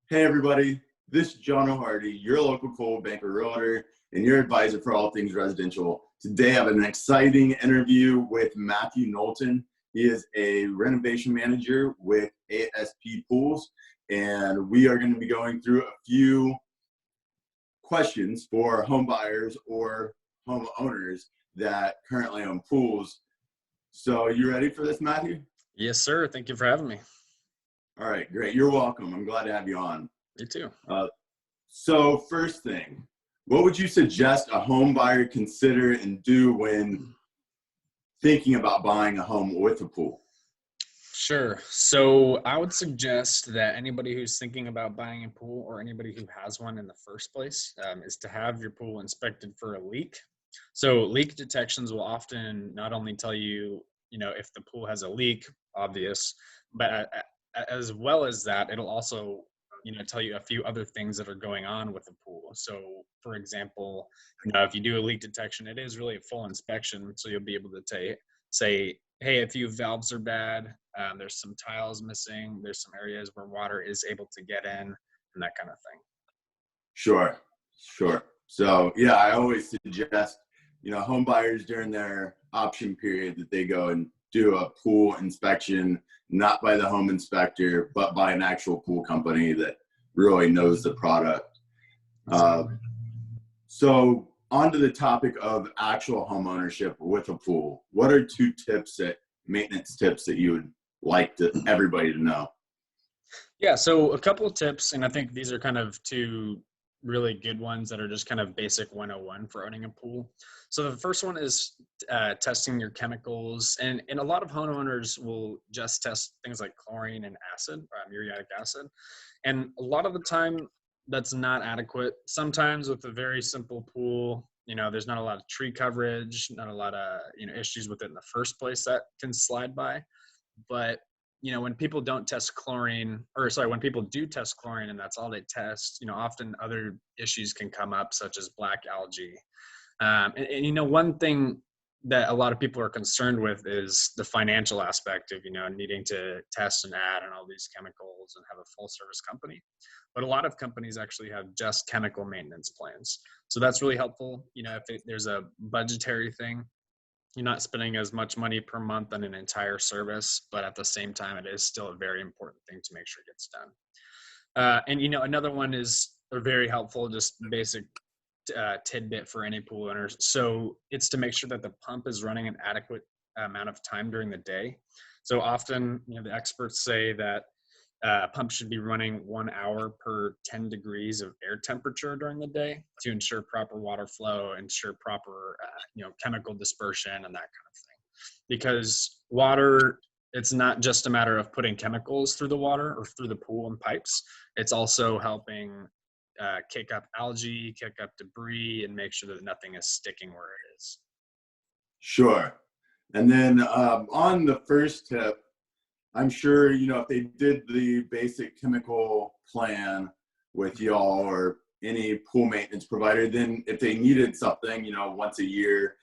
Hey everybody, this is John O'Hardy, your local Coldwell Banker Realtor and your advisor for all things residential. Today I have an exciting interview with Matthew Knowlton. He is a renovation manager with ASP Pools, and we are going to be going through a few questions for home buyers or homeowners that currently own pools. So you ready for this, Matthew? Yes, sir. Thank you for having me. All right, great. You're welcome. I'm glad to have you on. You too. So first thing, what would you suggest a home buyer consider and do when thinking about buying a home with a pool? Sure. So I would suggest that anybody who's thinking about buying a pool or anybody who has one in the first place is to have your pool inspected for a leak. So leak detections will often not only tell you, if the pool has a leak, obvious, but as well as that, it'll also, tell you a few other things that are going on with the pool. So for example, if you do a leak detection, it is really a full inspection. So you'll be able to say, hey, a few valves are bad. There's some tiles missing. There's some areas where water is able to get in and that kind of thing. Sure. So yeah, I always suggest, home buyers during their option period that they go and do a pool inspection, not by the home inspector, but by an actual pool company that really knows the product. So on to the topic of actual home ownership with a pool. What are two maintenance tips that you would like everybody to know? Yeah, so a couple of tips, and I think these are kind of two really good ones that are just kind of basic 101 for owning a pool. So the first one is testing your chemicals, and a lot of homeowners will just test things like chlorine and acid, muriatic acid, and a lot of the time that's not adequate. Sometimes with a very simple pool, there's not a lot of tree coverage, not a lot of issues with it in the first place that can slide by. But when people don't test chlorine, when people do test chlorine and that's all they test, often other issues can come up, such as black algae. One thing that a lot of people are concerned with is the financial aspect of, needing to test and add and all these chemicals and have a full service company. But a lot of companies actually have just chemical maintenance plans. So that's really helpful. If there's a budgetary thing, you're not spending as much money per month on an entire service, but at the same time, it is still a very important thing to make sure it gets done. Another one is a very helpful, just basic tidbit for any pool owners. So it's to make sure that the pump is running an adequate amount of time during the day. So often, the experts say that pump should be running 1 hour per 10 degrees of air temperature during the day to ensure proper water flow, ensure proper, chemical dispersion and that kind of thing. Because water, it's not just a matter of putting chemicals through the water or through the pool and pipes. It's also helping kick up algae, kick up debris, and make sure that nothing is sticking where it is. Sure. And then on the first tip, I'm sure, if they did the basic chemical plan with y'all or any pool maintenance provider, then if they needed something, once a year,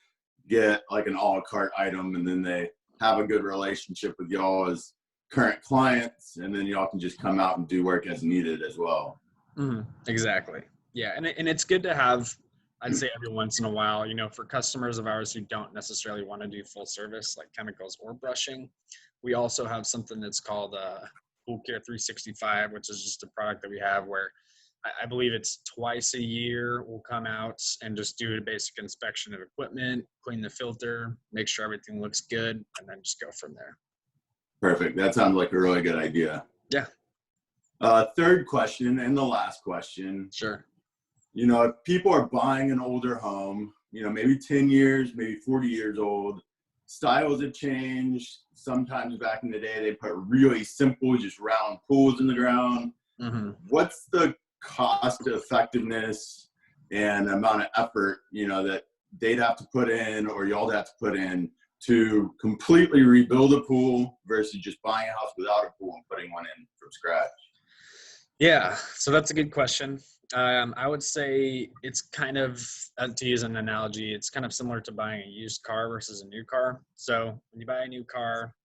get like an a la carte item, and then they have a good relationship with y'all as current clients, and then y'all can just come out and do work as needed as well. Mm-hmm. Exactly. Yeah. And it's good to have, I'd say every once in a while, for customers of ours who don't necessarily want to do full service like chemicals or brushing, we also have something that's called Pool Care 365, which is just a product that we have where I believe it's twice a year we'll come out and just do a basic inspection of equipment, clean the filter, make sure everything looks good, and then just go from there. Perfect. That sounds like a really good idea. Yeah. Third question and the last question. Sure. If people are buying an older home, maybe 10 years, maybe 40 years old, styles have changed. Sometimes back in the day, they put really simple, just round pools in the ground. Mm-hmm. What's the cost effectiveness and amount of effort, that they'd have to put in or y'all have to put in to completely rebuild a pool versus just buying a house without a pool and putting one in from scratch? Yeah, so that's a good question. I would say it's kind of, to use an analogy, it's kind of similar to buying a used car versus a new car. So when you buy a new car,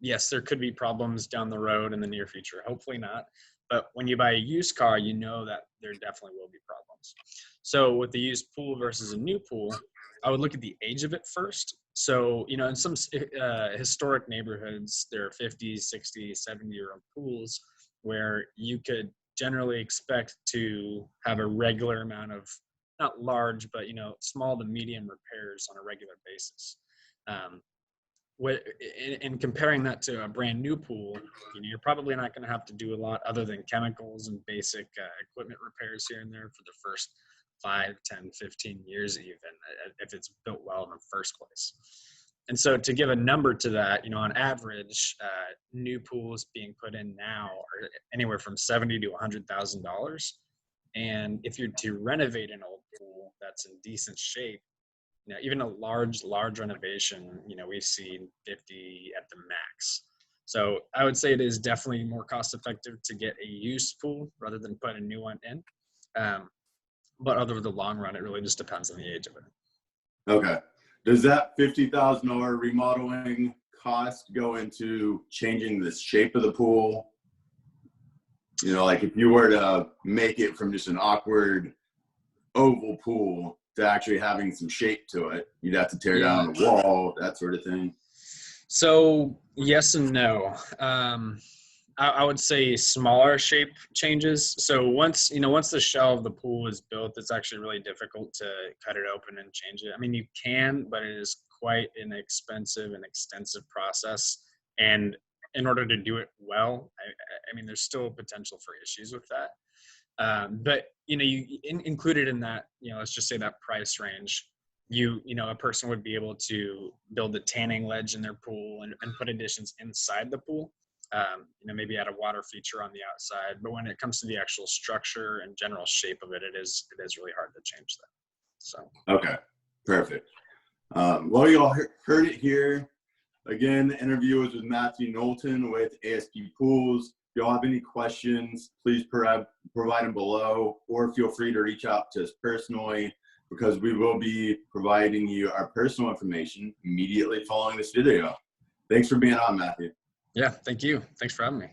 yes, there could be problems down the road in the near future. Hopefully not. But when you buy a used car, you know that there definitely will be problems. So with the used pool versus a new pool, I would look at the age of it first. So, in some historic neighborhoods, there are 50, 60, 70-year-old pools where you could generally expect to have a regular amount of, not large, but, small to medium repairs on a regular basis. Um, in comparing that to a brand new pool, you're probably not going to have to do a lot other than chemicals and basic equipment repairs here and there for the first 5, 10, 15 years even, if it's built well in the first place. And so to give a number to that, on average, new pools being put in now are anywhere from $70,000 to $100,000. And if you're to renovate an old pool that's in decent shape, even a large renovation, we've seen 50 at the max. So I would say it is definitely more cost effective to get a used pool rather than put a new one in. But over the long run, it really just depends on the age of it. Okay. Does that $50,000 remodeling cost go into changing the shape of the pool? Like if you were to make it from just an awkward oval pool to actually having some shape to it, you'd have to tear down the wall, that sort of thing. So yes and no. I would say smaller shape changes. So once the shell of the pool is built, it's actually really difficult to cut it open and change it. I mean, you can, but it is quite an expensive and extensive process. And in order to do it well, I mean, there's still potential for issues with that. But you included in that, let's just say that price range, a person would be able to build a tanning ledge in their pool and put additions inside the pool. Maybe add a water feature on the outside, but when it comes to the actual structure and general shape of it, it is really hard to change that. So okay, perfect. Well, you all heard it here. Again, the interview was with Matthew Knowlton with ASP Pools. If y'all have any questions, please provide them below, or feel free to reach out to us personally, because we will be providing you our personal information immediately following this video. Thanks for being on, Matthew. Yeah, thank you. Thanks for having me.